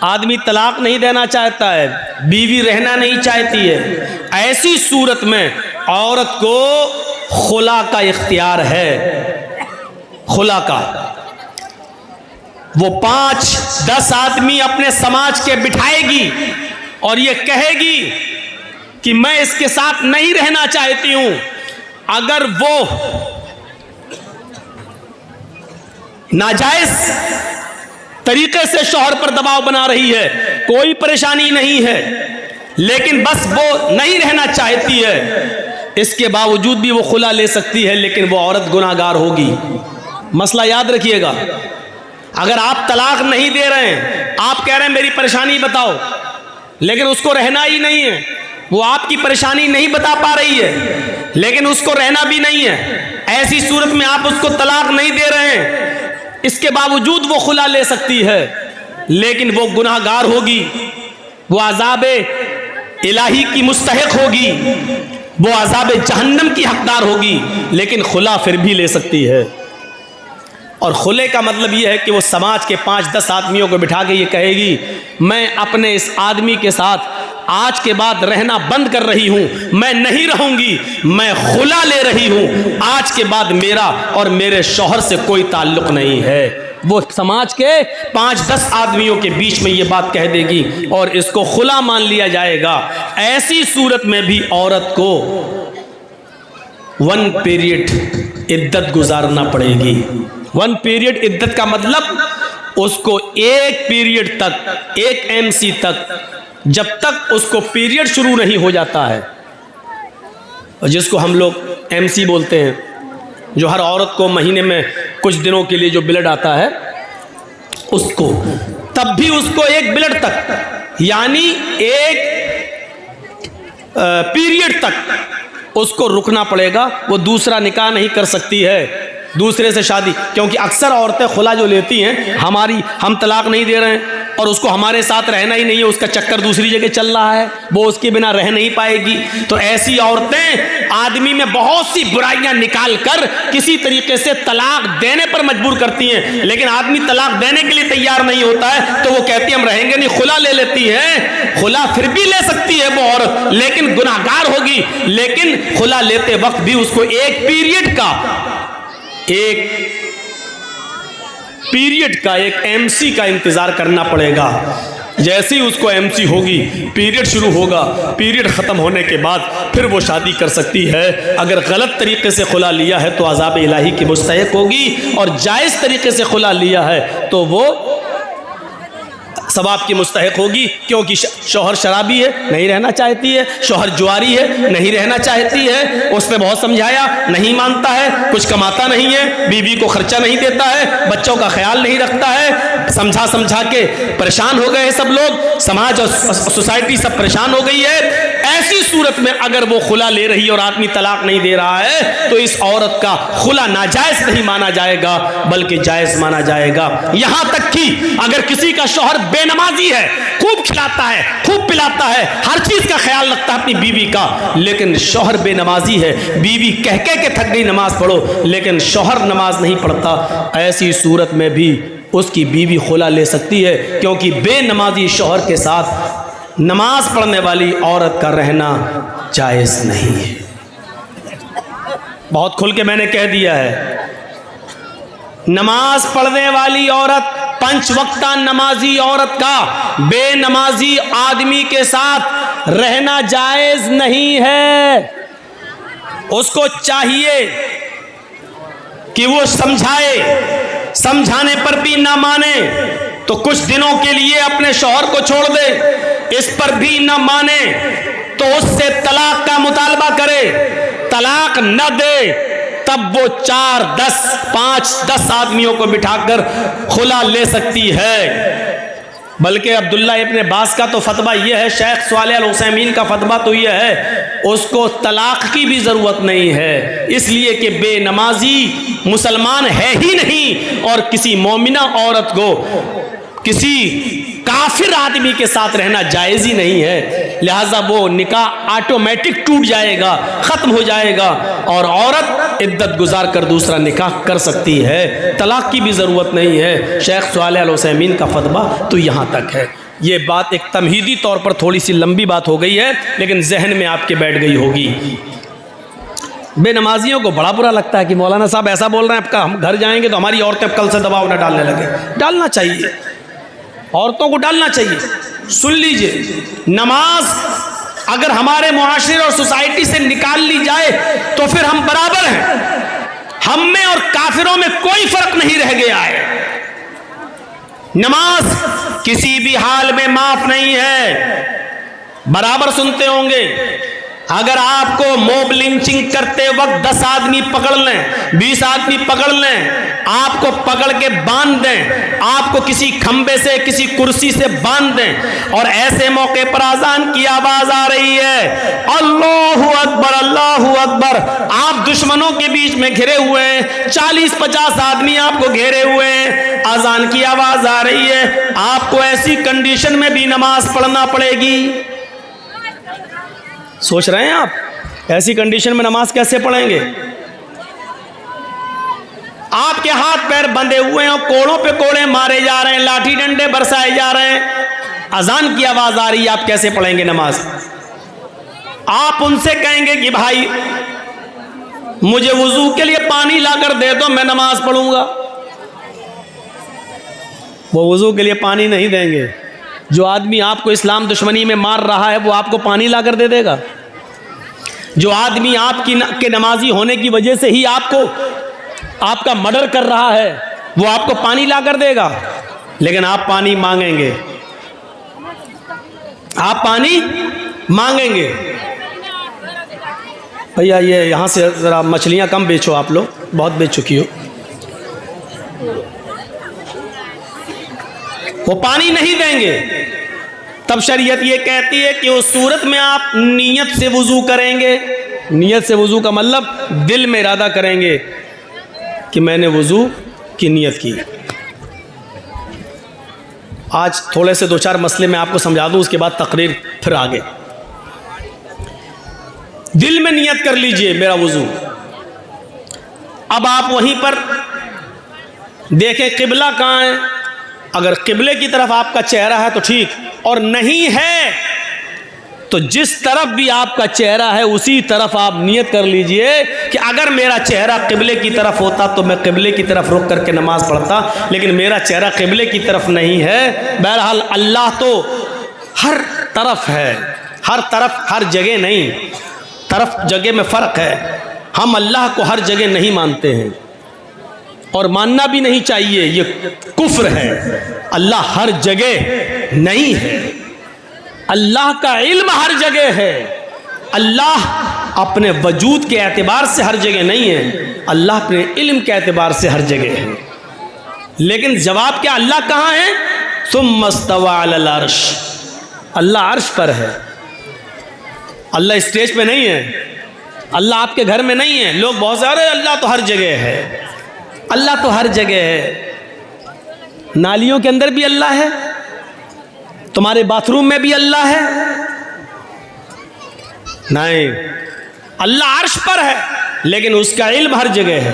आदमी तलाक नहीं देना चाहता है, बीवी रहना नहीं चाहती है, ऐसी सूरत में औरत को खुला का इख्तियार है। खुला का वो 5-10 आदमी अपने समाज के बिठाएगी और ये कहेगी कि मैं इसके साथ नहीं रहना चाहती हूं। अगर वो नाजायज तरीके से शौहर पर दबाव बना रही है, कोई परेशानी नहीं है, लेकिन बस वो नहीं रहना चाहती है, इसके बावजूद भी वो खुला ले सकती है, लेकिन वो औरत गुनाहगार होगी। मसला याद रखिएगा। अगर आप तलाक नहीं दे रहे हैं, आप कह रहे हैं मेरी परेशानी बताओ, लेकिन उसको रहना ही नहीं है, वो आपकी परेशानी नहीं बता पा रही है, लेकिन उसको रहना भी नहीं है, ऐसी सूरत में आप उसको तलाक नहीं दे रहे हैं, इसके बावजूद वो खुला ले सकती है, लेकिन वो गुनाहगार होगी, वो अज़ाब इलाही की मुस्तहिक होगी, वो अज़ाब जहन्नम की हकदार होगी, लेकिन खुला फिर भी ले सकती है। और खुले का मतलब ये है कि वो समाज के 5-10 आदमियों को बिठा के ये कहेगी मैं अपने इस आदमी के साथ आज के बाद रहना बंद कर रही हूं, मैं नहीं रहूंगी, मैं खुला ले रही हूं, आज के बाद मेरा और मेरे शौहर से कोई ताल्लुक नहीं है। वो समाज के 5-10 आदमियों के बीच में ये बात कह देगी और इसको खुला मान लिया जाएगा। ऐसी सूरत में भी औरत को 1 पीरियड इद्दत गुजारना पड़ेगी। 1 पीरियड इद्दत का मतलब उसको 1 पीरियड तक, 1 MC तक, जब तक उसको पीरियड शुरू नहीं हो जाता है, और जिसको हम लोग MC बोलते हैं, जो हर औरत को महीने में कुछ दिनों के लिए जो ब्लड आता है उसको, तब भी उसको 1 ब्लड तक यानी 1 पीरियड तक उसको रुकना पड़ेगा। वो दूसरा निकाह नहीं कर सकती है, दूसरे से शादी, क्योंकि अक्सर औरतें खुला जो लेती हैं, हम तलाक नहीं दे रहे हैं और उसको हमारे साथ रहना ही नहीं है, उसका चक्कर दूसरी जगह चल रहा है, वो उसके बिना रह नहीं पाएगी, तो ऐसी औरतें आदमी में बहुत सी बुराइयां निकाल कर किसी तरीके से तलाक देने पर मजबूर करती हैं, लेकिन आदमी तलाक देने के लिए तैयार नहीं होता है, तो वो कहती है हम रहेंगे नहीं, खुला ले लेती है। खुला फिर भी ले सकती है वो औरत, लेकिन गुनाहगार होगी, लेकिन खुला लेते वक्त भी उसको 1 पीरियड का, 1 MC का इंतजार करना पड़ेगा। जैसे ही उसको MC होगी, पीरियड शुरू होगा, पीरियड खत्म होने के बाद फिर वो शादी कर सकती है। अगर गलत तरीके से खुला लिया है तो अज़ाब इलाही की मुस्तहिक होगी, और जायज़ तरीके से खुला लिया है तो वो सवाब की मुस्तहिक होगी, क्योंकि शौहर शराबी है, नहीं रहना चाहती है, शौहर जुआरी है, नहीं रहना चाहती है, उसने बहुत समझाया, नहीं मानता है, कुछ कमाता नहीं है, बीवी को खर्चा नहीं देता है, बच्चों का ख्याल नहीं रखता है, समझा समझा के परेशान हो गए सब लोग, समाज और सोसाइटी सब परेशान हो गई है। ऐसी सूरत में अगर वो खुला ले रही है और आदमी तलाक नहीं दे रहा है, तो इस औरत का खुला नाजायज नहीं माना जाएगा, बल्कि जायज माना जाएगा। यहां तक कि अगर किसी का शौहर बेनमाजी है, खूब खिलाता है, खूब पिलाता है, हर चीज का ख्याल रखता है अपनी बीवी का, लेकिन शौहर बेनमाजी है, बीवी कह के थक गई नमाज पढ़ो, लेकिन शौहर नमाज नहीं पढ़ता, ऐसी सूरत में भी उसकी बीवी खुला ले सकती है, क्योंकि बेनमाजी शौहर के साथ नमाज पढ़ने वाली औरत का रहना जायज नहीं है। बहुत खुल के मैंने कह दिया है, नमाज पढ़ने वाली औरत, 5 वक्ता नमाजी औरत का बेनमाजी आदमी के साथ रहना जायज नहीं है। उसको चाहिए कि वो समझाए, समझाने पर भी ना माने तो कुछ दिनों के लिए अपने शौहर को छोड़ दे, इस पर भी न माने तो उससे तलाक का मुतालबा करे, तलाक न दे तब वो 4, 10, 5, 10 आदमियों को बिठाकर खुला ले सकती है। बल्कि अब्दुल्ला इब्न बास का तो फतवा यह है, शेख सालेह अल उसैमीन का फतवा तो यह है, उसको तलाक की भी ज़रूरत नहीं है, इसलिए कि बेनमाजी मुसलमान है ही नहीं, और किसी मोमिना औरत को किसी काफिर आदमी के साथ रहना जायज़ ही नहीं है। लिहाजा वो निकाह ऑटोमेटिक टूट जाएगा, ख़त्म हो जाएगा और औरत इद्दत गुजार कर दूसरा निकाह कर सकती है, तलाक की भी ज़रूरत नहीं है। शेख सालेह अल उसैमीन का फतवा तो यहाँ तक है। ये बात एक तमहीदी तौर पर थोड़ी सी लंबी बात हो गई है, लेकिन जहन में आपके बैठ गई होगी। बेनमाजियों को बड़ा बुरा लगता है कि मौलाना साहब ऐसा बोल रहे हैं, आपका हम घर जाएंगे तो हमारी औरतें कल से दबाव न डालने लगे। डालना चाहिए, औरतों को डालना चाहिए। सुन लीजिए, नमाज अगर हमारे मुआशरे और सोसाइटी से निकाल ली जाए तो फिर हम बराबर हैं, हम में और काफिरों में कोई फर्क नहीं रह गया है। नमाज किसी भी हाल में माफ नहीं है। बराबर सुनते होंगे, अगर आपको मोब लिंचिंग करते वक्त 10 आदमी पकड़ लें, 20 आदमी पकड़ लें, आपको पकड़ के बांध दें, आपको किसी खंबे से किसी कुर्सी से बांध दें और ऐसे मौके पर अजान की आवाज आ रही है, अल्लाहु अकबर अल्लाहु अकबर, आप दुश्मनों के बीच में घिरे हुए हैं, 40-50 आदमी आपको घेरे हुए हैं, अजान की आवाज आ रही है, आपको ऐसी कंडीशन में भी नमाज पढ़ना पड़ेगी। सोच रहे हैं आप, ऐसी कंडीशन में नमाज कैसे पढ़ेंगे? आपके हाथ पैर बंधे हुए हैं, कोड़ों पे कोड़े मारे जा रहे हैं, लाठी डंडे बरसाए जा रहे हैं, अजान की आवाज आ रही है, आप कैसे पढ़ेंगे नमाज? आप उनसे कहेंगे कि भाई मुझे वुजू के लिए पानी लाकर दे दो, मैं नमाज पढ़ूंगा। वो वुजू के लिए पानी नहीं देंगे। जो आदमी आपको इस्लाम दुश्मनी में मार रहा है वो आपको पानी लाकर दे देगा? जो आदमी आपकी के नमाजी होने की वजह से ही आपका मर्डर कर रहा है वो आपको पानी लाकर देगा? लेकिन आप पानी मांगेंगे, आप पानी मांगेंगे। भैया ये यहाँ से ज़रा मछलियाँ कम बेचो, आप लोग बहुत बेच चुकी हो। वो पानी नहीं देंगे। तब शरीयत ये कहती है कि उस सूरत में आप नीयत से वुजू करेंगे। नीयत से वुजू का मतलब दिल में इरादा करेंगे कि मैंने वुजू की नीयत की। आज थोड़े से 2-4 मसले मैं आपको समझा दूं, उसके बाद तकरीर फिर आगे। दिल में नियत कर लीजिए मेरा वुजू। अब आप वहीं पर देखें किबला कहाँ है। अगर किबले की तरफ आपका चेहरा है तो ठीक, और नहीं है तो जिस तरफ भी आपका चेहरा है उसी तरफ आप नियत कर लीजिए कि अगर मेरा चेहरा किबले की तरफ होता तो मैं किबले की तरफ रुक करके नमाज पढ़ता, लेकिन मेरा चेहरा किबले की तरफ नहीं है। बहरहाल अल्लाह तो हर तरफ है, हर तरफ हर जगह नहीं, तरफ जगह में फ़र्क है। हम अल्लाह को हर जगह नहीं मानते हैं और मानना भी नहीं चाहिए, ये कुफ्र है। अल्लाह हर जगह नहीं है, अल्लाह का इल्म हर जगह है। अल्लाह अपने वजूद के एतबार से हर जगह नहीं है, अल्लाह अपने इल्म के एतबार से हर जगह है। लेकिन जवाब क्या, अल्लाह कहाँ है? सुम्मा इस्तवा अलल अर्श, अल्लाह अर्श पर है। अल्लाह स्टेज पे नहीं है, अल्लाह आपके घर में नहीं है। लोग बहुत सारे, अल्लाह तो हर जगह है, अल्लाह तो हर जगह है। नालियों के अंदर भी अल्लाह है, तुम्हारे बाथरूम में भी अल्लाह है। नहीं, अल्लाह अर्श पर है लेकिन उसका इल्म हर जगह है।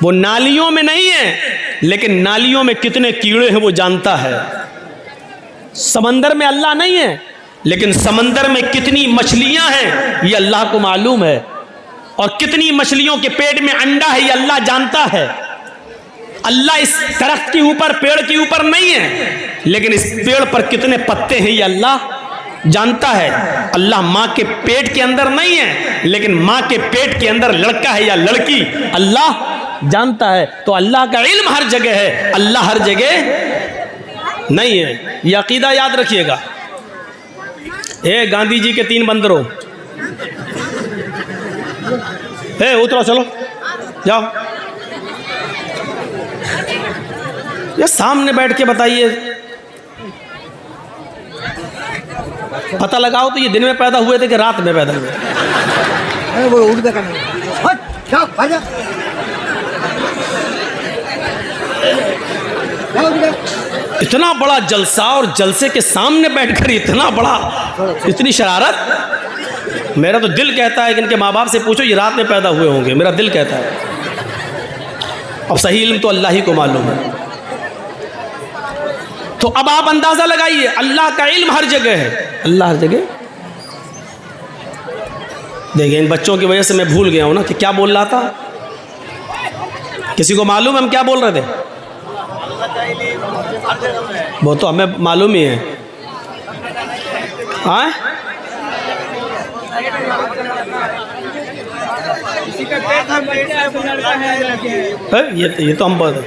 वो नालियों में नहीं है लेकिन नालियों में कितने कीड़े हैं वो जानता है। समंदर में अल्लाह नहीं है लेकिन समंदर में कितनी मछलियां हैं ये अल्लाह को मालूम है, और कितनी मछलियों के पेट में अंडा है ये अल्लाह जानता है। अल्लाह इस दरख्त के ऊपर, पेड़ के ऊपर नहीं है लेकिन इस पेड़ पर कितने पत्ते हैं ये अल्लाह जानता है। अल्लाह माँ के पेट के अंदर नहीं है लेकिन माँ के पेट के अंदर लड़का है या लड़की अल्लाह जानता है। तो अल्लाह का इल्म हर जगह है, अल्लाह हर जगह नहीं है। ये अकीदा याद रखिएगा। गांधी जी के 3 बंदरों, उतरो, चलो जाओ। ये सामने बैठ के बताइए, पता लगाओ तो ये दिन में पैदा हुए थे कि रात में पैदा हुए? वो उठ इतना बड़ा जलसा और जलसे के सामने बैठकर इतना बड़ा, इतनी शरारत। मेरा तो दिल कहता है कि इनके माँ बाप से पूछो ये रात में पैदा हुए होंगे, मेरा दिल कहता है। अब सही इल्म तो अल्लाह ही को मालूम है। तो अब आप अंदाजा लगाइए, अल्लाह का इल्म हर जगह है, अल्लाह हर जगह। देखिए इन बच्चों की वजह से मैं भूल गया हूं ना कि क्या बोल रहा था। किसी को मालूम है हम क्या बोल रहे थे? वो तो हमें मालूम ही है। हाँ ये तो हम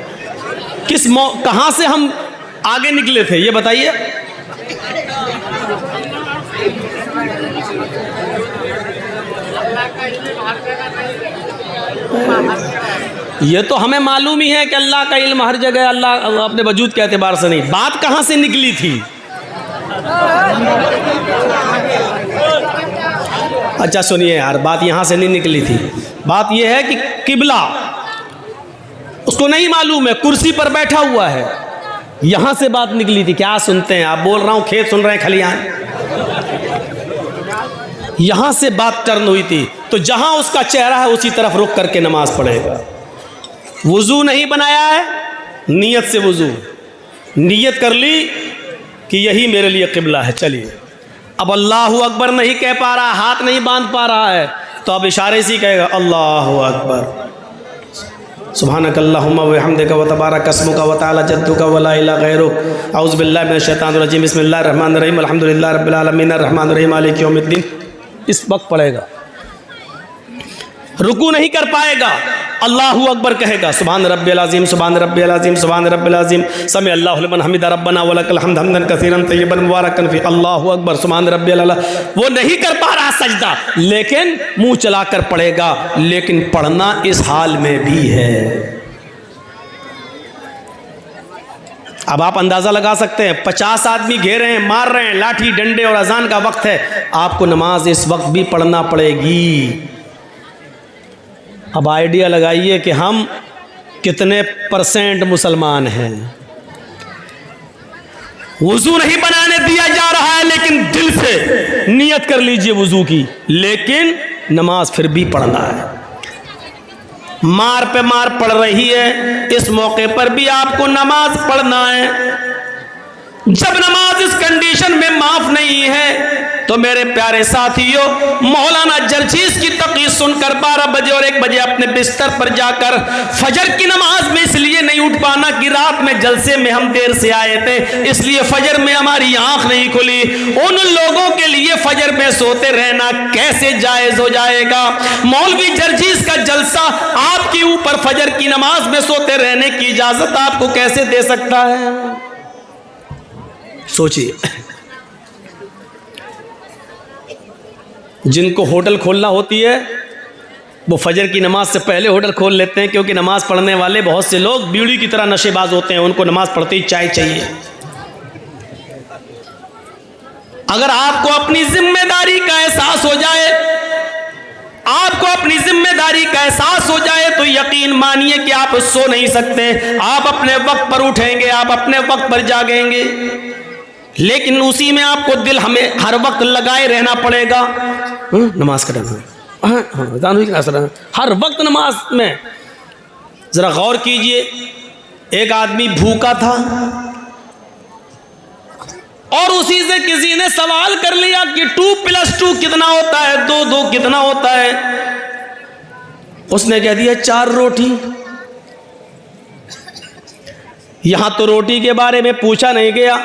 किस कहाँ से हम आगे निकले थे ये बताइए। ये तो हमें मालूम ही है कि अल्लाह का इल्म हर जगह, अल्लाह अपने वजूद के एतबार से नहीं। बात कहाँ से निकली थी? अच्छा सुनिए यार, बात यहाँ से नहीं निकली थी। बात यह है कि किबला उसको नहीं मालूम है, कुर्सी पर बैठा हुआ है, यहाँ से बात निकली थी। क्या सुनते हैं आप? बोल रहा हूँ खेत सुन रहे हैं, खलियान। यहाँ से बात टर्न हुई थी। तो जहाँ उसका चेहरा है उसी तरफ रुक करके नमाज पढ़ेगा। वुजू नहीं बनाया है, नियत से वुजू, नियत कर ली कि यही मेरे लिए किबला है। चलिए अब अल्लाहु अकबर नहीं कह पा रहा, हाथ नहीं बांध पा रहा है, तो अब इशारे से कहेगा अल्लाहु अकबर, सुब्हानक अल्लाहुम्मा व बिहम्दिका व तबारक अस्मुका व तआला जद्दुका व ला इलाहा गैरुक, औज़ु बिल्लाहि मिनश शैतानिर रजीम, बिस्मिल्लाहिर रहमानिर रहीम, अल्हम्दुलिल्लाहि रब्बिल आलमीन, अर्रहमानिर रहीम, मालिकि यौमिद्दीन। इस वक्त पढ़ेगा, रुकू नहीं कर पाएगा, अल्लाहु अकबर कहेगा, सुभान रब्बिल अज़ीम, सुभान रब्बिल अज़ीम, सुभान रब्बिल अज़ीम, समी अल्लाहु लिमन हमिदा रब्बना व लकल हम्द हम्दन कसीरन तय्यबन मुबारकन फी, अल्लाहु अकबर, सुभान रब्बिल अला। वो नहीं कर पा रहा सजदा, लेकिन मुंह चलाकर पढ़ेगा। लेकिन पढ़ना इस हाल में भी है। अब आप अंदाज़ा लगा सकते हैं, 50 आदमी घेरे हैं, मार रहे हैं, लाठी डंडे, और अजान का वक्त है। आपको नमाज इस वक्त भी पढ़ना पड़ेगी। अब आइडिया लगाइए कि हम कितने % मुसलमान हैं। वुजू नहीं बनाने दिया जा रहा है, लेकिन दिल से नियत कर लीजिए वुजू की, लेकिन नमाज फिर भी पढ़ना है। मार पे मार पड़ रही है, इस मौके पर भी आपको नमाज पढ़ना है। जब नमाज इस कंडीशन में माफ नहीं है, तो मेरे प्यारे साथियों, मौलाना जर्जीस की तक़रीर सुनकर 12 बजे और 1 बजे अपने बिस्तर पर जाकर फजर की नमाज में इसलिए नहीं उठ पाना कि रात में जलसे में हम देर से आए थे, इसलिए फजर में हमारी आंख नहीं खुली। उन लोगों के लिए फजर में सोते रहना कैसे जायज हो जाएगा? मौलवी जर्जीस का जलसा आपके ऊपर फजर की नमाज में सोते रहने की इजाजत आपको कैसे दे सकता है? सोचिए। जिनको होटल खोलना होती है वो फजर की नमाज से पहले होटल खोल लेते हैं, क्योंकि नमाज पढ़ने वाले बहुत से लोग बीड़ी की तरह नशेबाज होते हैं, उनको नमाज पढ़ते ही चाय चाहिए। अगर आपको अपनी जिम्मेदारी का एहसास हो जाए, आपको अपनी जिम्मेदारी का एहसास हो जाए, तो यकीन मानिए कि आप सो नहीं सकते। आप अपने वक्त पर उठेंगे, आप अपने वक्त पर जागेंगे, लेकिन उसी में आपको दिल हमें हर वक्त लगाए रहना पड़ेगा। नमाज का टाइम, हर वक्त नमाज में। जरा गौर कीजिए, एक आदमी भूखा था और उसी से किसी ने सवाल कर लिया कि 2 + 2 कितना होता है, 2 कितना होता है? उसने कह दिया 4 रोटी। यहां तो रोटी के बारे में पूछा नहीं गया,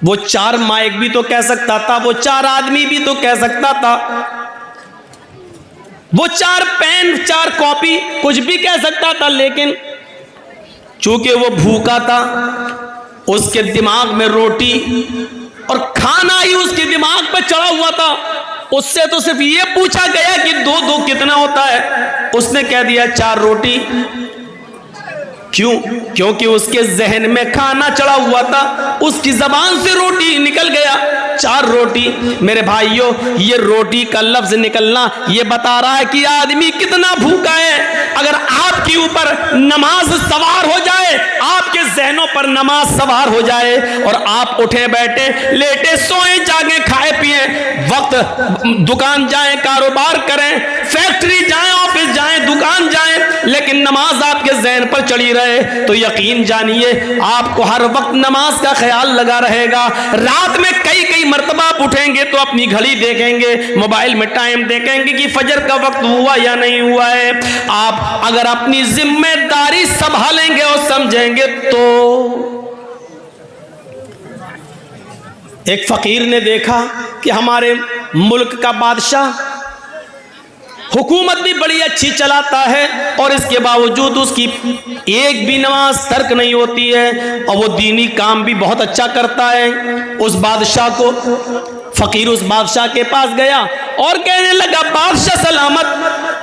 वो 4 माइक भी तो कह सकता था, वो 4 आदमी भी तो कह सकता था, वो 4 पेन, 4 कॉपी, कुछ भी कह सकता था। लेकिन चूंकि वो भूखा था, उसके दिमाग में रोटी और खाना ही उसके दिमाग पे चढ़ा हुआ था। उससे तो सिर्फ ये पूछा गया कि 2 कितना होता है, उसने कह दिया 4 रोटी। क्यों? क्योंकि उसके जहन में खाना चढ़ा हुआ था, उसकी जबान से रोटी निकल गया, 4 रोटी। मेरे भाइयों, ये रोटी का लफ्ज निकलना ये बता रहा है कि आदमी कितना भूखा है। अगर आपके ऊपर नमाज सवार हो जाए, आपके जहनों पर नमाज सवार हो जाए और आप उठे बैठे लेटे सोए जागे खाए पिए, वक्त दुकान जाएं, कारोबार करें, फैक्ट्री जाएं, ऑफिस जाएं, दुकान जाएं, लेकिन नमाज आपके जहन पर चढ़ी रहे तो यकीन जानिए आपको हर वक्त नमाज का ख्याल लगा रहेगा। रात में कई कई मर्तबा आप उठेंगे तो अपनी घड़ी देखेंगे, मोबाइल में टाइम देखेंगे कि फजर का वक्त हुआ या नहीं हुआ है। आप अगर अपनी जिम्मेदारी संभालेंगे और समझेंगे तो। एक फकीर ने देखा कि हमारे मुल्क का बादशाह हुकूमत भी बड़ी अच्छी चलाता है और इसके बावजूद उसकी एक भी नमाज तर्क नहीं होती है और वो दीनी काम भी बहुत अच्छा करता है। उस बादशाह को फकीर उस बादशाह के पास गया और कहने लगा, बादशाह सलामत,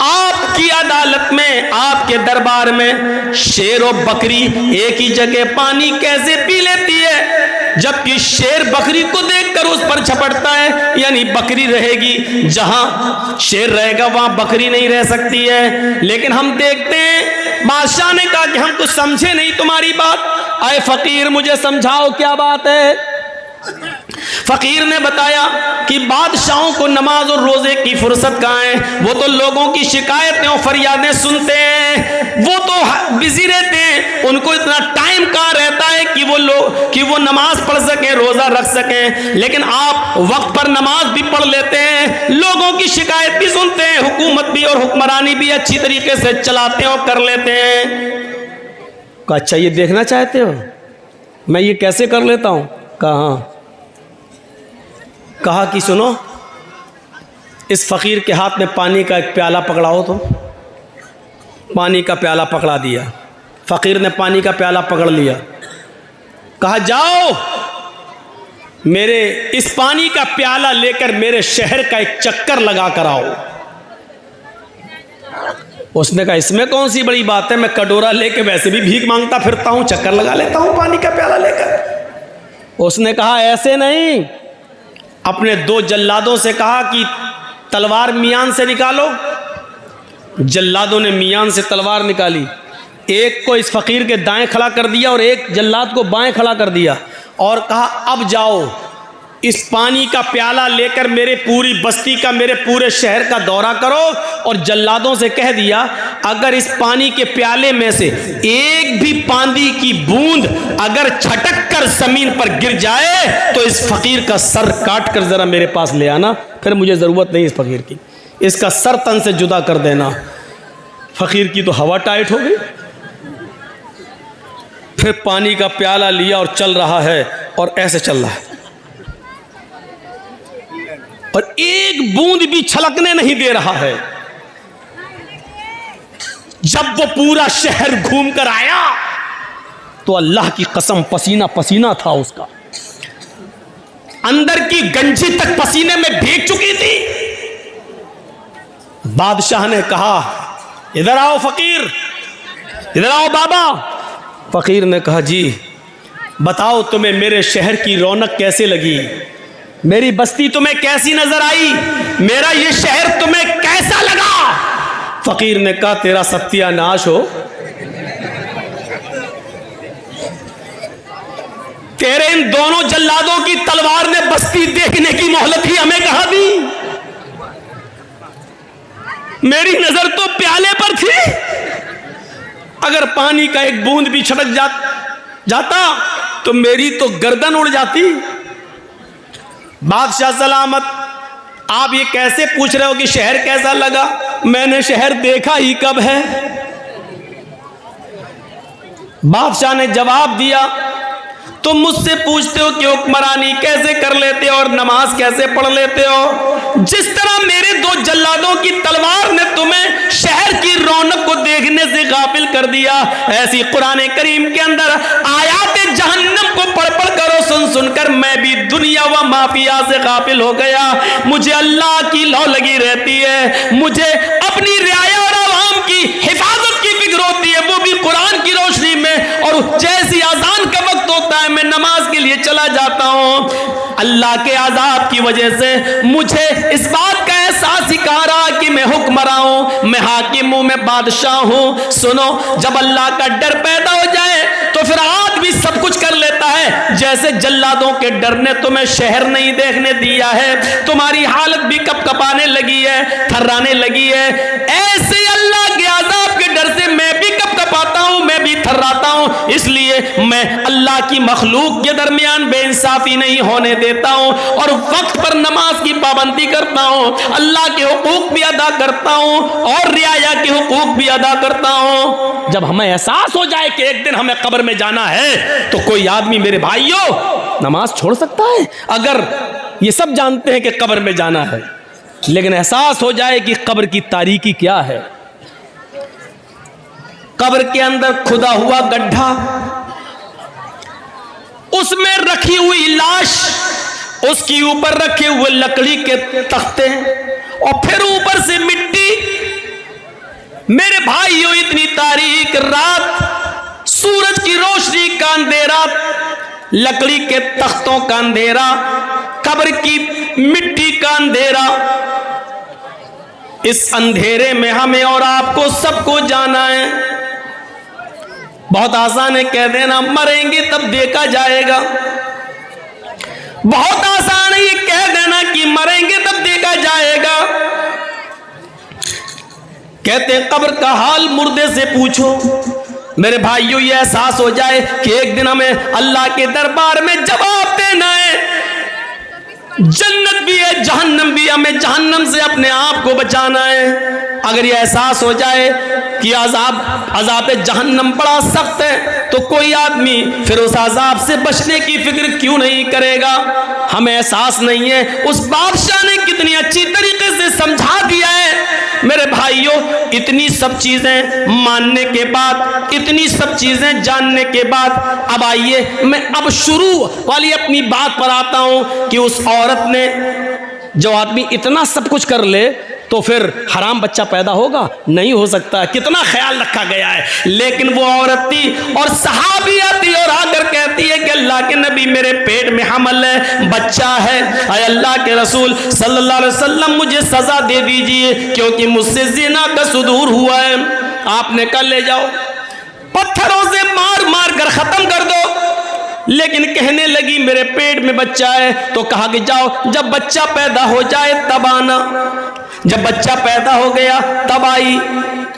आपकी अदालत में, आपके दरबार में शेर और बकरी एक ही जगह पानी कैसे पी लेती है, जबकि शेर बकरी को देखकर उस पर झपटता है। यानी बकरी रहेगी जहां शेर रहेगा वहां बकरी नहीं रह सकती है। लेकिन हम देखते हैं बादशाह ने कहा कि हम कुछ समझे नहीं तुम्हारी बात। आए फकीर, मुझे समझाओ क्या बात है। फकीर ने बताया कि बादशाहों को नमाज और रोजे की फुर्सत कहाँ है, वो तो लोगों की शिकायतें और फरियादें सुनते हैं, वो तो बिजी रहते हैं, उनको इतना टाइम कहाँ रहता है कि वो नमाज पढ़ सकें, रोजा रख सकें। लेकिन आप वक्त पर नमाज भी पढ़ लेते हैं, लोगों की शिकायत भी सुनते हैं, हुकूमत भी और हुक्मरानी भी अच्छी तरीके से चलाते हो, कर लेते हैं। अच्छा, ये देखना चाहते हो मैं ये कैसे कर लेता हूँ? कहा कि सुनो, इस फकीर के हाथ में पानी का एक प्याला पकड़ाओ। तो पानी का प्याला पकड़ा दिया। फकीर ने पानी का प्याला पकड़ लिया। कहा, जाओ मेरे इस पानी का प्याला लेकर मेरे शहर का एक चक्कर लगा कर आओ। उसने कहा, इसमें कौन सी बड़ी बात है, मैं कटोरा लेके वैसे भी भीख मांगता फिरता हूं, चक्कर लगा लेता हूं पानी का प्याला लेकर। उसने कहा, ऐसे नहीं। अपने 2 जल्लादों से कहा कि तलवार मियान से निकालो। जल्लादों ने मियान से तलवार निकाली, एक को इस फकीर के दाएं खड़ा कर दिया और एक जल्लाद को बाएं खड़ा कर दिया और कहा, अब जाओ इस पानी का प्याला लेकर मेरे पूरी बस्ती का, मेरे पूरे शहर का दौरा करो। और जल्लादों से कह दिया, अगर इस पानी के प्याले में से एक भी पानी की बूंद अगर छटक कर जमीन पर गिर जाए तो इस फकीर का सर काट कर जरा मेरे पास ले आना, फिर मुझे जरूरत नहीं इस फकीर की, इसका सर तन से जुदा कर देना। फकीर की तो हवा टाइट हो गई। फिर पानी का प्याला लिया और चल रहा है और ऐसे चल रहा है और एक बूंद भी छलकने नहीं दे रहा है। जब वो पूरा शहर घूम कर आया तो अल्लाह की कसम पसीना पसीना था उसका, अंदर की गंजी तक पसीने में भीग चुकी थी। बादशाह ने कहा, इधर आओ फकीर, इधर आओ बाबा। फकीर ने कहा, जी बताओ तुम्हें मेरे शहर की रौनक कैसे लगी, मेरी बस्ती तुम्हें कैसी नजर आई, मेरा ये शहर तुम्हें कैसा लगा। फकीर ने कहा, तेरा सत्यानाश हो, तेरे इन दोनों जल्लादों की तलवार ने बस्ती देखने की मोहलत ही हमें कहां दी, मेरी नजर तो प्याले पर थी। अगर पानी का एक बूंद भी छटक जाता तो मेरी तो गर्दन उड़ जाती। बादशाह सलामत, आप ये कैसे पूछ रहे हो कि शहर कैसा लगा, मैंने शहर देखा ही कब है। बादशाह ने जवाब दिया, तुम मुझसे पूछते हो कि हुक्मरानी कैसे कर लेते हो और नमाज कैसे पढ़ लेते हो, जिस तरह मेरे 2 जल्लादों की तलवार ने तुम्हें शहर की रौनक को देखने से गाफिल कर दिया, ऐसी कुरान करीम के अंदर आयात जहन्नम को पढ़ पढ़ कर और सुन सुनकर मैं भी दुनिया व माफिया से गाफिल हो गया। मुझे अल्लाह की लौ लगी रहती है, मुझे अपनी रियाया और आवाम की हिफाजत की फिक्र होती है, वो भी कुरान की रोशनी में। और जैसी अजान का वक्त होता है मैं नमाज के लिए चला जाता हूँ। अल्लाह के अजाब की वजह से मुझे इस बात का एहसास सिखा रहा कि मैं हुक्मरां हूं, मैं हाकिम हूं, मैं बादशाह हूं। सुनो, जब अल्लाह का डर पैदा हो जाए तो फिर आदमी सब कुछ कर लेता है। जैसे जल्लादों के डर ने तुम्हें शहर नहीं देखने दिया है, तुम्हारी हालत भी कपकपाने लगी है, थर्राने लगी है, ऐसे अल्लाह के अजाब के डर से मैं भी कपकपाता हूं, मैं भी थर्राता हूं। इसलिए मैं अल्लाह की मखलूक के दरमियान बेइंसाफी नहीं होने देता हूं और वक्त पर नमाज की पाबंदी करता हूं, अल्लाह के हुकूक भी अदा करता हूं और रियाया के हुकूक भी अदा करता हूं। जब हमें एहसास हो जाए कि एक दिन हमें कब्र में जाना है तो कोई आदमी, मेरे भाइयों, नमाज छोड़ सकता है? अगर ये सब जानते हैं कि कब्र में जाना है, लेकिन एहसास हो जाए कि कब्र की तारीकी क्या है, कब्र के अंदर खुदा हुआ गड्ढा, उसमें रखी हुई लाश, उसके ऊपर रखे हुए लकड़ी के तख्ते और फिर ऊपर से मिट्टी। मेरे भाइयों, इतनी तारीक रात, सूरज की रोशनी का अंधेरा, लकड़ी के तख्तों का अंधेरा, कब्र की मिट्टी का अंधेरा, इस अंधेरे में हमें और आपको सबको जाना है। बहुत आसान है कह देना मरेंगे तब देखा जाएगा, बहुत आसान है ये कह देना कि मरेंगे तब देखा जाएगा। कहते हैं कब्र का हाल मुर्दे से पूछो। मेरे भाइयों, ये एहसास हो जाए कि एक दिन हमें अल्लाह के दरबार में जवाब देना है। जन्नत भी है, जहन्नम भी, हमें जहन्नम से अपने आप को बचाना है। अगर ये एहसास हो जाए कि अजाब जहन्नम बड़ा सख्त है तो कोई आदमी फिर उस अजाब से बचने की फिक्र क्यों नहीं करेगा? हमें एहसास नहीं है उस बादशाह ने कितनी अच्छी तरीके से समझा दिया है। मेरे भाइयों, इतनी सब चीजें मानने के बाद, इतनी सब चीजें जानने के बाद, अब आइए मैं अब शुरू वाली अपनी बात पर आता हूं कि उस औरत ने, जो आदमी इतना सब कुछ कर ले तो फिर हराम बच्चा पैदा होगा? नहीं हो सकता। कितना ख्याल रखा गया है। लेकिन वो औरत थी और सहाबिया थी और आकर कहती है कि अल्लाह के नबी, मेरे पेट में हमल है, बच्चा है, अरे अल्लाह के रसूल सल्लल्लाहु अलैहि वसल्लम मुझे सजा दे दीजिए क्योंकि मुझसे जिना का सुदूर हुआ है। आपने कहा ले जाओ, पत्थरों से मार मार कर खत्म कर दो। लेकिन कहने लगी मेरे पेट में बच्चा है। तो कहा कि जाओ, जब बच्चा पैदा हो जाए तब आना। जब बच्चा पैदा हो गया तब आई।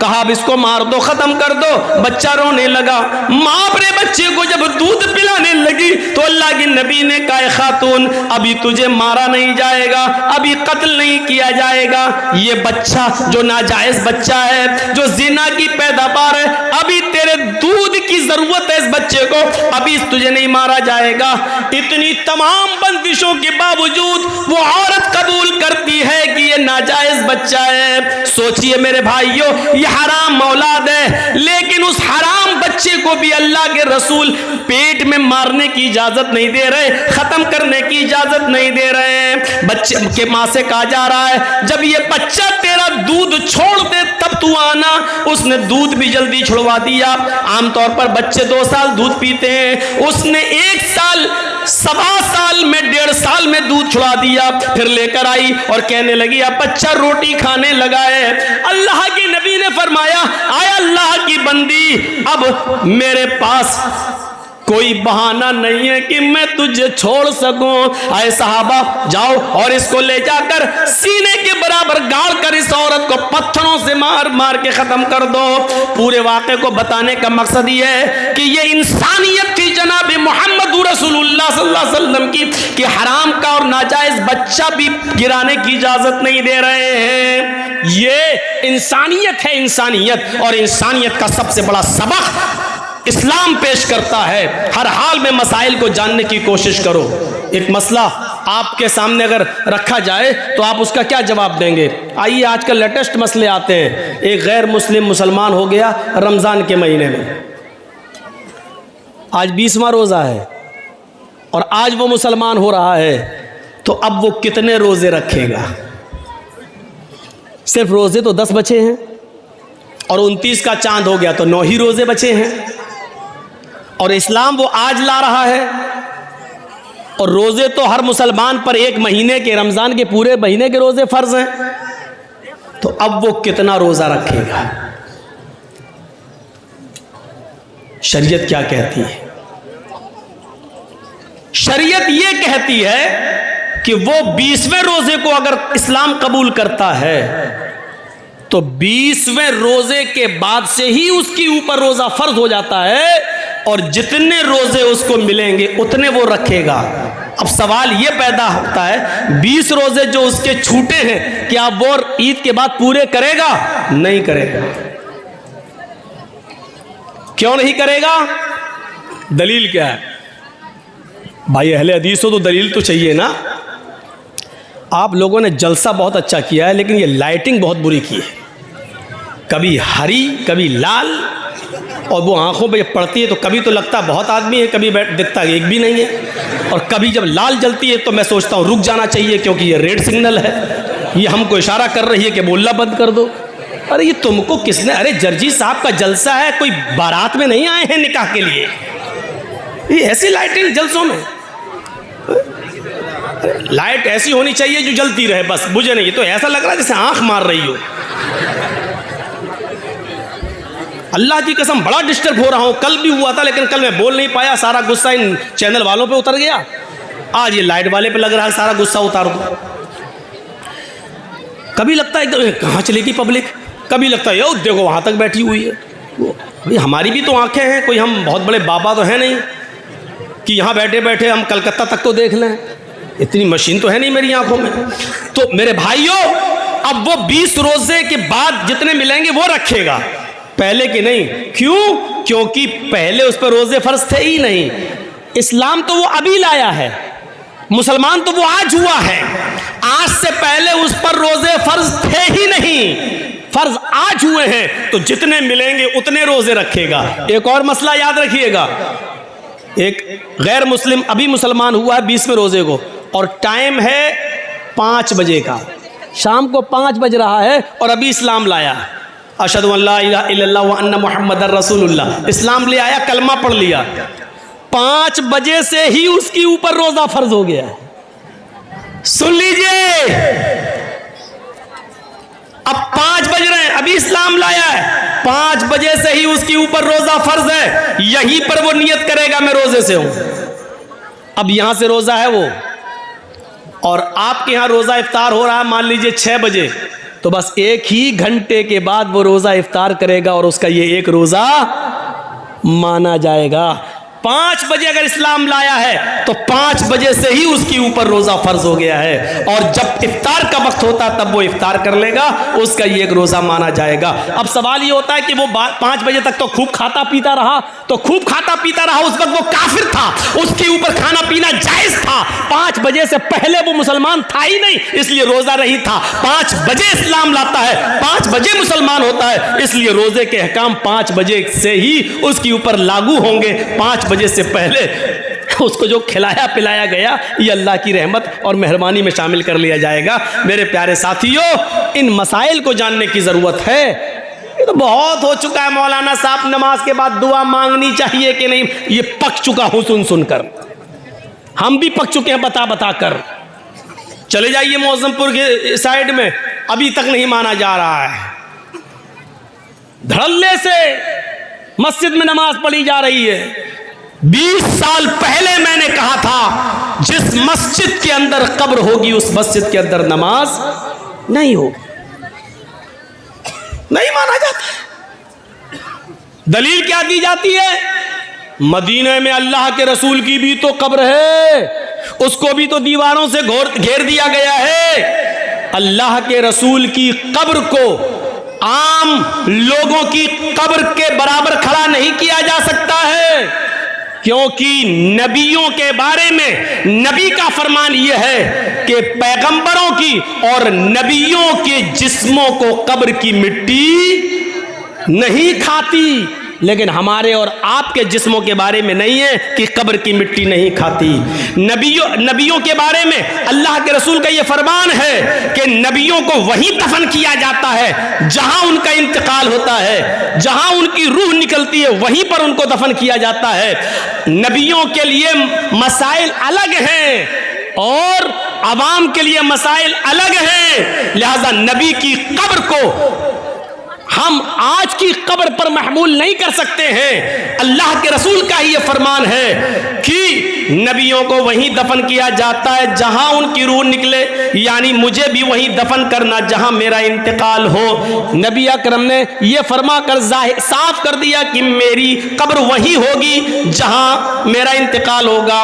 कहा अब इसको मार दो, खत्म कर दो। बच्चा रोने लगा। माँ अपने बच्चे को जब दूध पिलाने लगी तो अल्लाह के नबी ने कहा खातून, अभी तुझे मारा नहीं जाएगा, अभी कत्ल नहीं किया जाएगा। ये बच्चा जो नाजायज बच्चा है, जो जिना की पैदावार है, अभी तेरे दूध की जरूरत है इस बच्चे को, अभी तुझे नहीं मारा जाएगा। इतनी तमाम बंदिशों के बावजूद वो औरत कबूल करती है कि ये नाजायज बच्चा है। सोचिए मेरे भाइयों, ये हराम औलाद है, लेकिन उस हराम बच्चे को भी अल्लाह के रसूल पेट में मारने की इजाजत नहीं दे रहे, खत्म करने की इजाजत नहीं दे रहे हैं। बच्चे के मां से कहा जा रहा है जब ये बच्चा तेरा दूध छोड़ दे तब तू आना। उसने दूध भी जल्दी छुड़वा दिया। आमतौर पर बच्चे 2 साल दूध पीते हैं, उसने 1 साल, 1.25 साल में, 1.5 साल में दूध छुड़ा दिया। फिर लेकर आई और कहने लगी अब बच्चा रोटी खाने लगा है। अल्लाह के नबी ने फरमाया आय अल्लाह की बंदी, अब मेरे पास कोई बहाना नहीं है कि मैं तुझे छोड़ सकूं। आए सहाबा, जाओ और इसको ले जाकर सीने के बराबर गाड़ कर इस औरत को पत्थरों से मार मार के खत्म कर दो। पूरे वाक़े को बताने का मकसद ये है कि ये इंसानियत थी जनाब मोहम्मद रसूलुल्लाह सल्लल्लाहु अलैहि वसल्लम की, कि हराम का और नाजायज बच्चा भी गिराने की इजाजत नहीं दे रहे हैं। ये इंसानियत है, इंसानियत। और इंसानियत का सबसे बड़ा सबक इस्लाम पेश करता है। हर हाल में मसाइल को जानने की कोशिश करो। एक मसला आपके सामने अगर रखा जाए तो आप उसका क्या जवाब देंगे? आइए, आजकल लेटेस्ट मसले आते हैं। एक गैर मुस्लिम मुसलमान हो गया रमज़ान के महीने में, आज 20वां रोज़ा है और आज वो मुसलमान हो रहा है, तो अब वो कितने रोज़े रखेगा? सिर्फ रोज़े तो 10 बचे हैं और 29 का चांद हो गया तो 9 ही रोज़े बचे हैं। और इस्लाम वो आज ला रहा है। और रोजे तो हर मुसलमान पर एक महीने के, रमजान के पूरे महीने के रोजे फर्ज हैं, तो अब वो कितना रोजा रखेगा? शरीयत क्या कहती है? शरीयत ये कहती है कि वो 20वें रोजे को अगर इस्लाम कबूल करता है तो 20वें रोजे के बाद से ही उसके ऊपर रोजा फर्ज हो जाता है, और जितने रोजे उसको मिलेंगे उतने वो रखेगा। अब सवाल ये पैदा होता है, 20 रोजे जो उसके छूटे हैं, क्या वो ईद के बाद पूरे करेगा? नहीं करेगा। क्यों नहीं करेगा? दलील क्या है? भाई अहले हदीस हो तो दलील तो चाहिए ना। आप लोगों ने जलसा बहुत अच्छा किया है, लेकिन ये लाइटिंग बहुत बुरी की है, कभी हरी कभी लाल, और वो आंखों पे जब पड़ती है तो कभी तो लगता बहुत आदमी है, कभी दिखता एक भी नहीं है, और कभी जब लाल जलती है तो मैं सोचता हूँ रुक जाना चाहिए क्योंकि ये रेड सिग्नल है, ये हमको इशारा कर रही है कि बोलना बंद कर दो। अरे ये तुमको किसने? अरे जर्जी साहब का जलसा है, कोई बारात में नहीं आए हैं निकाह के लिए। ये ऐसी लाइटिंग जलसों में, लाइट ऐसी होनी चाहिए जो जलती रहे बस, मुझे नहीं, तो ऐसा लग रहा है जैसे आंख मार रही हो। अल्लाह की कसम बड़ा डिस्टर्ब हो रहा हूं। कल भी हुआ था लेकिन कल मैं बोल नहीं पाया, सारा गुस्सा इन चैनल वालों पे उतर गया। आज ये लाइट वाले पे लग रहा है सारा गुस्सा उतार दो। कभी लगता है कहाँ चलेगी पब्लिक, कभी लगता है यो देखो वहां तक बैठी हुई है। भाई हमारी भी तो आंखें हैं, कोई हम बहुत बड़े बाबा तो हैं नहीं कि यहाँ बैठे बैठे हम कलकत्ता तक तो देख लें, इतनी मशीन तो है नहीं मेरी आंखों में। तो मेरे भाइयों, अब वो 20 रोजे के बाद जितने मिलेंगे वो रखेगा, पहले के नहीं। क्यों? क्योंकि पहले उस पर रोजे फर्ज थे ही नहीं। इस्लाम तो वो अभी लाया है, मुसलमान तो वो आज हुआ है। आज से पहले उस पर रोजे फर्ज थे ही नहीं, फर्ज आज हुए हैं, तो जितने मिलेंगे उतने रोजे रखेगा। एक और मसला याद रखिएगा, एक गैर मुस्लिम अभी मुसलमान हुआ है 20वें रोजे को, और टाइम है 5 बजे का, शाम को 5 बज रहा है, और अभी इस्लाम लाया, अशहदु अल्ला इलाहा इल्लल्लाह व अन्ना मुहम्मदर रसूलुल्लाह, इस्लाम ले आया, कलमा पढ़ लिया। 5 बजे से ही उसके ऊपर रोजा फर्ज हो गया। सुन लीजिए, अब 5 बज रहे हैं, अभी इस्लाम लाया है, 5 बजे से ही उसके ऊपर रोजा फर्ज है। यहीं पर वो नियत करेगा मैं रोजे से हूं। अब यहां से रोजा है वो, और आपके यहां रोजा इफ्तार हो रहा है मान लीजिए 6 बजे, तो बस 1 ही घंटे के बाद वो रोजा इफ्तार करेगा और उसका ये एक रोजा माना जाएगा। 5 बजे अगर इस्लाम लाया है तो 5 बजे से ही उसके ऊपर रोजा फर्ज हो गया है, और जब इफ्तार का वक्त होता तब वो इफ्तार कर लेगा, उसका ये एक रोजा माना जाएगा। अब सवाल ये होता है कि वो 5 बजे तक तो खूब खाता पीता रहा, तो खूब खाता पीता रहा, उस वक्त वो काफिर था, उसके ऊपर खाना पीना जायज था। 5 बजे से पहले वो मुसलमान था ही नहीं, इसलिए रोजा नहीं था। 5 बजे इस्लाम लाता है, 5 बजे मुसलमान होता है, इसलिए रोजे के अहकाम 5 बजे से ही उसके ऊपर लागू होंगे। 5 बजे से पहले उसको जो खिलाया पिलाया गया ये अल्लाह की रहमत और मेहरबानी में शामिल कर लिया जाएगा। मेरे प्यारे साथियों, इन मसाइल को जानने की जरूरत है। ये तो बहुत हो चुका है मौलाना साहब, नमाज के बाद दुआ मांगनी चाहिए कि नहीं, ये पक चुका हूं सुन सुनकर, हम भी पक चुके हैं बता बता कर। चले जाइए मौजमपुर के साइड में, अभी तक नहीं माना जा रहा है। धड़ल्ले से मस्जिद में नमाज पढ़ी जा रही है। 20 साल पहले मैंने कहा था जिस मस्जिद के अंदर कब्र होगी उस मस्जिद के अंदर नमाज नहीं होगी, नहीं माना जाता। दलील क्या दी जाती है? मदीने में अल्लाह के रसूल की भी तो कब्र है, उसको भी तो दीवारों से घेर दिया गया है। अल्लाह के रसूल की कब्र को आम लोगों की कब्र के बराबर खड़ा नहीं किया जा सकता है, क्योंकि नबियों के बारे में नबी का फरमान यह है कि पैगंबरों की और नबियों के जिस्मों को कब्र की मिट्टी नहीं खाती। लेकिन हमारे और आपके जिस्मों के बारे में नहीं है कि कब्र की मिट्टी नहीं खाती। नबियों के बारे में अल्लाह के रसूल का यह फरमान है कि नबियों को वहीं दफन किया जाता है जहां उनका इंतकाल होता है, जहां उनकी रूह निकलती है वहीं पर उनको दफन किया जाता है। नबियों के लिए मसाइल अलग हैं और अवाम के लिए मसाइल अलग हैं, लिहाजा नबी की कब्र को हम आज की कब्र पर महमूल नहीं कर सकते हैं। अल्लाह के रसूल का ही यह फरमान है कि नबियों को वहीं दफन किया जाता है जहां उनकी रूह निकले, यानी मुझे भी वहीं दफन करना जहां मेरा इंतकाल हो। नबी अकरम ने यह फरमा कर साफ कर दिया कि मेरी कब्र वहीं होगी जहां मेरा इंतकाल होगा।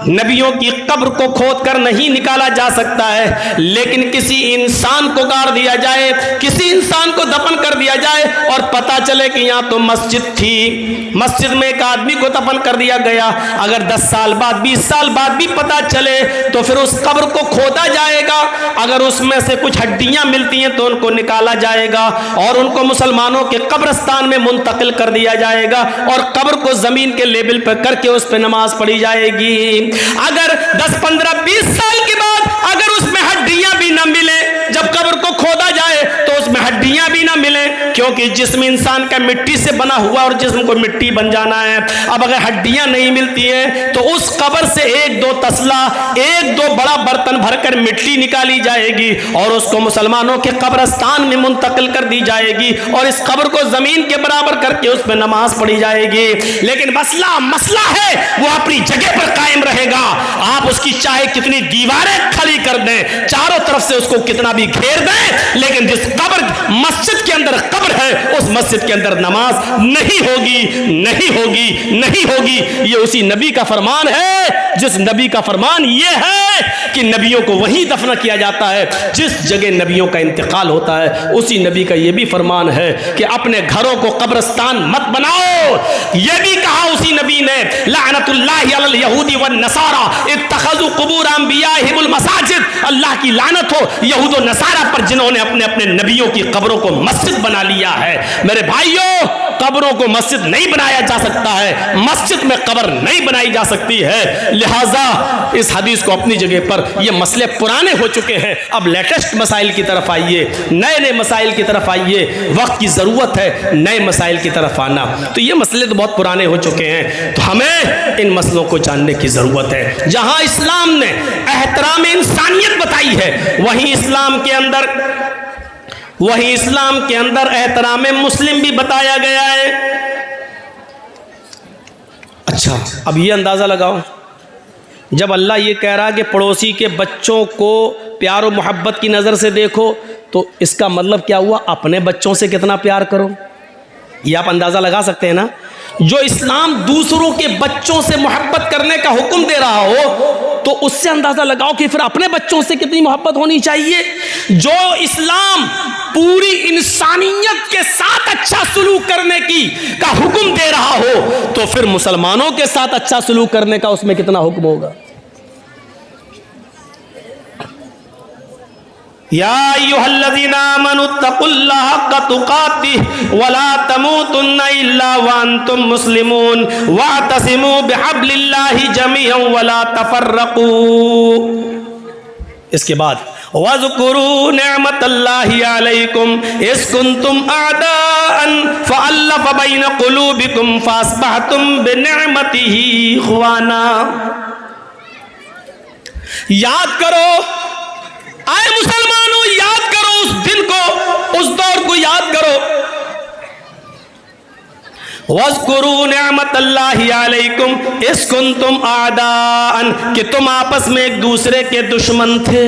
नबियों की कब्र को खोद कर नहीं निकाला जा सकता है, लेकिन किसी इंसान को गाड़ दिया जाए, किसी इंसान को दफन कर दिया जाए और पता चले कि यहां तो मस्जिद थी, मस्जिद में एक आदमी को दफन कर दिया गया, अगर 10 साल बाद 20 साल बाद भी पता चले तो फिर उस कब्र को खोदा जाएगा, अगर उसमें से कुछ हड्डियां मिलती हैं तो उनको निकाला जाएगा और उनको मुसलमानों के कब्रिस्तान में मुंतकिल कर दिया जाएगा और कब्र को जमीन के लेवल पर करके उस पर नमाज पढ़ी जाएगी। अगर 10, 15, 20 साल के बाद अगर उसमें हड्डियां भी ना मिले, जब कब्र को खोदा जाए तो उसमें हड्डियां भी ना मिले, क्योंकि जिस्म इंसान का मिट्टी से बना हुआ और जिस्म को मिट्टी बन जाना है। अब अगर हड्डियां नहीं मिलती हैं तो उस कब्र से 1-2 तसला, 1-2 बड़ा बर्तन भरकर मिट्टी निकाली जाएगी और उसको मुसलमानों के कब्रिस्तान में मुंतकिल कर दी जाएगी और इस कब्र को जमीन के बराबर करके उस पर नमाज पढ़ी जाएगी। लेकिन मसला है वो अपनी जगह पर कायम रहेगा। आप उसकी चाहे कितनी दीवारें खड़ी कर दें, चारों तरफ से उसको कितना भी घेर दें, लेकिन जिस कब्र मस्जिद के अंदर कब्र है उस मस्जिद के अंदर नमाज नहीं होगी, नहीं होगी, नहीं होगी। ये उसी नबी का फरमान है जिस नबी का फरमान ये है कि नबियों को वहीं दफन किया जाता है जिस जगह नबियों का इंतकाल होता है। उसी नबी का यह भी फरमान है कि अपने घरों को कब्रिस्तान मत बनाओ। यह भी कहा उसी नबी ने, लानतुल्लाहि अलल यहूदी वन नसारा इत्तखज़ू कुबूर अंबियाहिमुल मसाजिद, अल्लाह की लानत हो यहूद और नसारा पर जिन्होंने अपने अपने नबियों की कब्रों को मस्जिद बना लिया है। मेरे भाइयों, कब्रों को मस्जिद नहीं बनाया जा सकता है, मस्जिद में कब्र नहीं बनाई जा सकती है। लिहाजा इस हदीस को अपनी जगह पर, ये मसले पुराने हो चुके हैं, अब लेटेस्ट मसाइल की तरफ आइए, नए नए मसाइल की तरफ आइए। वक्त की ज़रूरत है नए मसाइल की तरफ आना। तो ये मसले तो बहुत पुराने हो चुके हैं, तो हमें इन मसलों को जानने की ज़रूरत है। जहाँ इस्लाम ने एहतराम इंसानियत बताई है, वहीं इस्लाम के अंदर एहतराम मुस्लिम भी बताया गया है। अच्छा, अब ये अंदाज़ा लगाओ, जब अल्लाह ये कह रहा है कि पड़ोसी के बच्चों को प्यार और मोहब्बत की नज़र से देखो, तो इसका मतलब क्या हुआ? अपने बच्चों से कितना प्यार करो। ये आप अंदाज़ा लगा सकते हैं ना। जो इस्लाम दूसरों के बच्चों से मोहब्बत करने का हुक्म दे रहा हो, तो उससे अंदाज़ा लगाओ कि फिर अपने बच्चों से कितनी मोहब्बत होनी चाहिए। जो इस्लाम पूरी इंसानियत के साथ अच्छा सलूक करने का हुक्म दे रहा हो, तो फिर मुसलमानों के साथ अच्छा सलूक करने का उसमें कितना हुक्म होगा। या अय्युहल्लज़ीना आमनुत्तकुल्लाह हक़्क़ तुक़ातिह वला तमूतुन्ना इल्ला व अंतुम मुस्लिमून वअतसिमू बिहब्लिल्लाहि जमीअन वला तफ़र्रक़ू। इसके बाद वज़कुरू निअमतल्लाहि अलैकुम इज़ कुंतुम अअदाअन फ़अल्लफ़ बैन क़ुलूबिकुम फ़अस्बहतुम बिनिअमतिही इख़वाना। याद करो, आए मुसलमानों, याद करो उस दिन को, उस दौर को याद करो। वज़कुरू निअमतल्लाहि अलैकुम इज़ कुंतुम अअदाअन, कि तुम आपस में एक दूसरे के दुश्मन थे।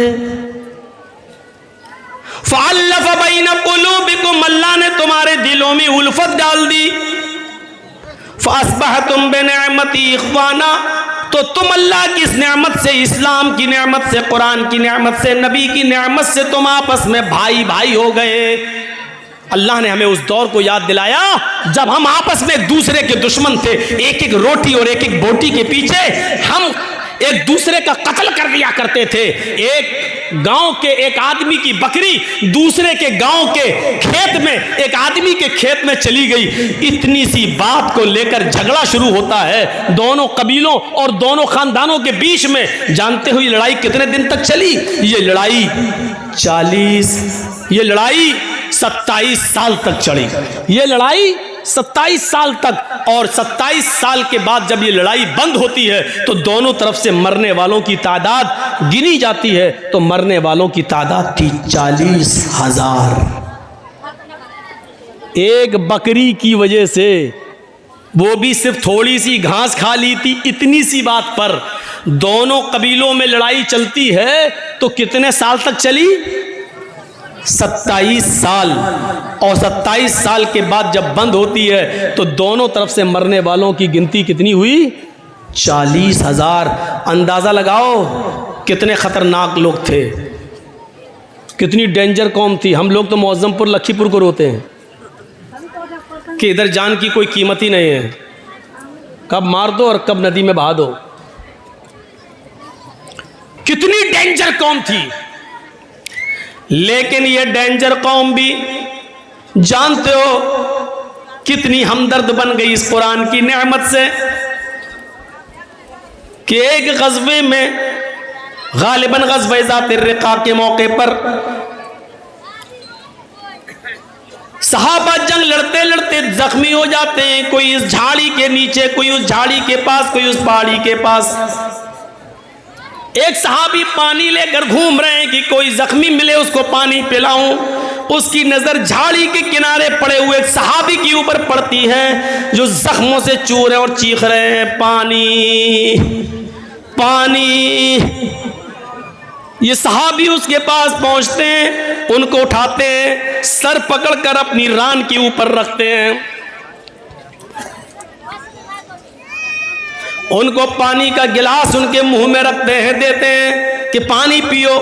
फ़अल्लफ़ बैन क़ुलूबिकुम, अल्लाह ने तुम्हारे दिलों में उल्फत डाल दी। फ़अस्बहतुम बिनिअमतिही इख़वाना, तो तुम अल्लाह की इस नेमत से, इस्लाम की नेमत से, कुरान की नेमत से, नबी की नेमत से तुम आपस में भाई भाई हो गए। अल्लाह ने हमें उस दौर को याद दिलाया जब हम आपस में एक दूसरे के दुश्मन थे। एक एक रोटी और एक एक बोटी के पीछे हम एक दूसरे का कत्ल कर दिया करते थे। एक गांव के एक आदमी की बकरी दूसरे के गांव के खेत में, एक आदमी के खेत में चली गई। इतनी सी बात को लेकर झगड़ा शुरू होता है दोनों कबीलों और दोनों खानदानों के बीच में। जानते हो ये लड़ाई कितने दिन तक चली? ये लड़ाई 27 साल तक चली। ये लड़ाई 27 साल तक। और 27 साल के बाद जब ये लड़ाई बंद होती है तो दोनों तरफ से मरने वालों की तादाद गिनी जाती है, तो मरने वालों की तादाद थी 40,000। एक बकरी की वजह से, वो भी सिर्फ थोड़ी सी घास खा ली थी, इतनी सी बात पर दोनों कबीलों में लड़ाई चलती है। तो कितने साल तक चली? 27 साल। और 27 साल के बाद जब बंद होती है तो दोनों तरफ से मरने वालों की गिनती कितनी हुई? 40,000। अंदाजा लगाओ कितने खतरनाक लोग थे, कितनी डेंजर कौम थी। हम लोग तो मौजमपुर लखीपुर को रोते हैं कि इधर जान की कोई कीमत ही नहीं है, कब मार दो और कब नदी में बहा दो। कितनी डेंजर कौम थी। लेकिन ये डेंजर कौम भी जानते हो कितनी हमदर्द बन गई इस कुरान की नेमत से कि एक गज़वे में, गालिबन गज़वे ज़ात रिक़ा के मौके पर सहाबा जंग लड़ते लड़ते जख्मी हो जाते हैं। कोई इस झाड़ी के नीचे, कोई उस झाड़ी के पास, कोई उस पहाड़ी के पास। एक सहाबी पानी लेकर घूम रहे हैं कि कोई जख्मी मिले उसको पानी पिलाऊं। उसकी नजर झाड़ी के किनारे पड़े हुए एक सहाबी के ऊपर पड़ती है जो जख्मों से चूर रहे और चीख रहे हैं, पानी पानी। ये सहाबी उसके पास पहुंचते हैं, उनको उठाते हैं, सर पकड़कर अपनी रान के ऊपर रखते हैं, उनको पानी का गिलास उनके मुंह में रखते हैं, देते हैं कि पानी पियो।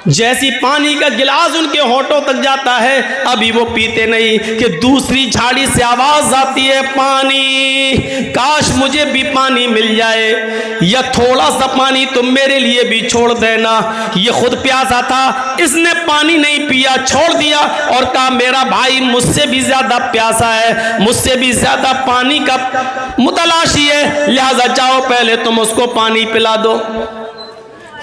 जैसी पानी का गिलास उनके होठों तक जाता है, अभी वो पीते नहीं कि दूसरी झाड़ी से आवाज आती है, पानी, काश मुझे भी पानी मिल जाए, या थोड़ा सा पानी तुम मेरे लिए भी छोड़ देना। ये खुद प्यासा था, इसने पानी नहीं पिया, छोड़ दिया और कहा मेरा भाई मुझसे भी ज्यादा प्यासा है, मुझसे भी ज्यादा पानी का मुतलाशी है, लिहाजा जाओ पहले तुम उसको पानी पिला दो।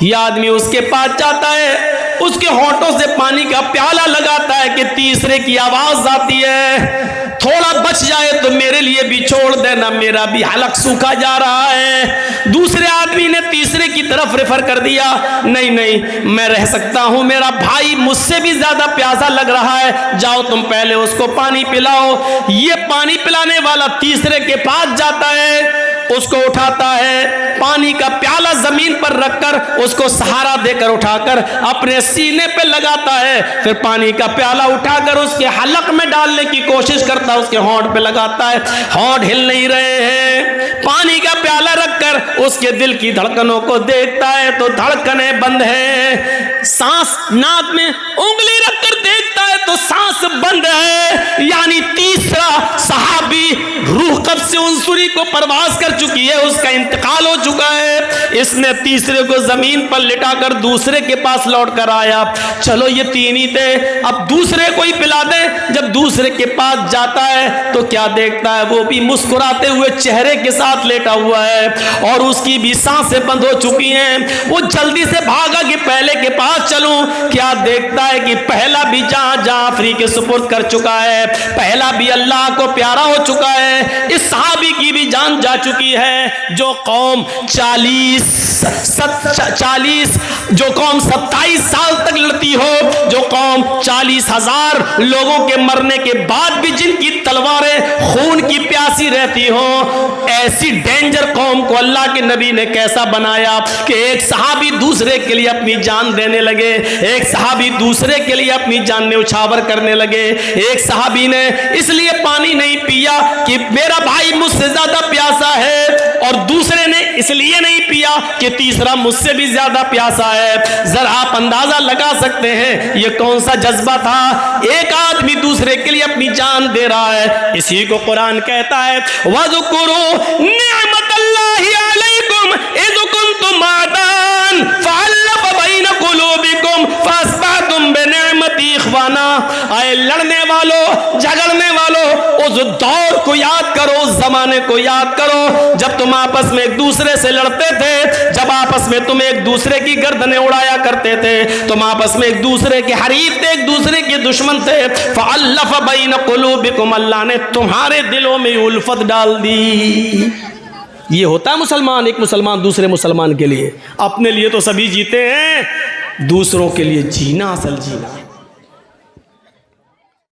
यह आदमी उसके पास जाता है, उसके होठों से पानी का प्याला लगाता है कि तीसरे की आवाज आती है, थोड़ा बच जाए तो मेरे लिए भी छोड़ देना, मेरा भी हलक सूखा जा रहा है। दूसरे आदमी ने तीसरे की तरफ रेफर कर दिया, नहीं नहीं मैं रह सकता हूं, मेरा भाई मुझसे भी ज्यादा प्यासा लग रहा है, जाओ तुम पहले उसको पानी पिलाओ। ये पानी पिलाने वाला तीसरे के पास जाता है, उसको उठाता है, पानी का प्याला जमीन पर रखकर उसको सहारा देकर उठाकर अपने सीने पे लगाता है, फिर पानी का प्याला उठाकर उसके हलक में डालने की कोशिश करता है, उसके होंठ पे लगाता है, होंठ हिल नहीं रहे हैं। पानी का प्याला रखकर उसके दिल की धड़कनों को देखता है तो धड़कनें बंद है, सांस नाक में उंगली रखकर देखता है तो सांस बंद है। यानी तीसरा सहाबी रूह कब्ज से उनसुरी को परवास कर चुकी है, उसका इंतकाल हो चुका है। इसने तीसरे को जमीन पर लिटाकर दूसरे के पास लौट कर आया, चलो ये तीन ही थे, अब दूसरे को ही पिला दे। जब दूसरे के पास जाता है तो क्या देखता है, वो भी मुस्कुराते हुए चेहरे के साथ लेटा हुआ है और उसकी भी सांसें बंद हो चुकी हैं। वो जल्दी से भागा कि पहले के पास चलूं, क्या देखता है कि पहला भी जहां जाफरी के सुपुर्द कर चुका है, पहला भी अल्लाह को प्यारा हो चुका है, इस सहाबी की भी जान जा चुकी है। जो कौम 27 साल तक लड़ती हो, जो कौम 40,000 लोगों के मरने के बाद भी जिनकी तलवारें खून की प्यासी रहती हो, ऐसी डेंजर कौम को अल्लाह के नबी ने कैसा बनाया कि एक सहाबी दूसरे के लिए अपनी जान देने लगे, एक सहाबी दूसरे के लिए अपनी जान न्यौछावर करने लगे। एक सहाबी ने इसलिए पानी नहीं पिया कि मेरा भाई मुझसे ज्यादा प्यासा है, और दूसरे ने इसलिए नहीं पिया कि तीसरा मुझसे भी ज्यादा प्यासा है। जरा आप अंदाजा लगा सकते हैं ये कौन सा जज्बा था, एक आदमी दूसरे के लिए अपनी जान दे रहा है। इसी को कुरान कहता है, वज़कुरू निअमतल्लाहि अलैकुम इज़ कुंतुम आदान फअल्लफ़ बैन कुलूबिकुम फअस्बहतुम बिनिअमती इख़वाना। आए लड़ने वालों, झगड़ने वालों, उस दौर को याद करो, उस जमाने को याद करो जब तुम आपस में एक दूसरे से लड़ते थे, जब आपस में तुम एक दूसरे की गर्दनें उड़ाया करते थे, तुम आपस में एक दूसरे के हरीफ थे, एक दूसरे के दुश्मन थे। फअल्लफ़ बैन कुलूबिकुम, अल्लाह ने तुम्हारे दिलों में उल्फत डाल दी। ये होता है मुसलमान, एक मुसलमान दूसरे मुसलमान के लिए। अपने लिए तो सभी जीते हैं, दूसरों के लिए जीना असल जीना।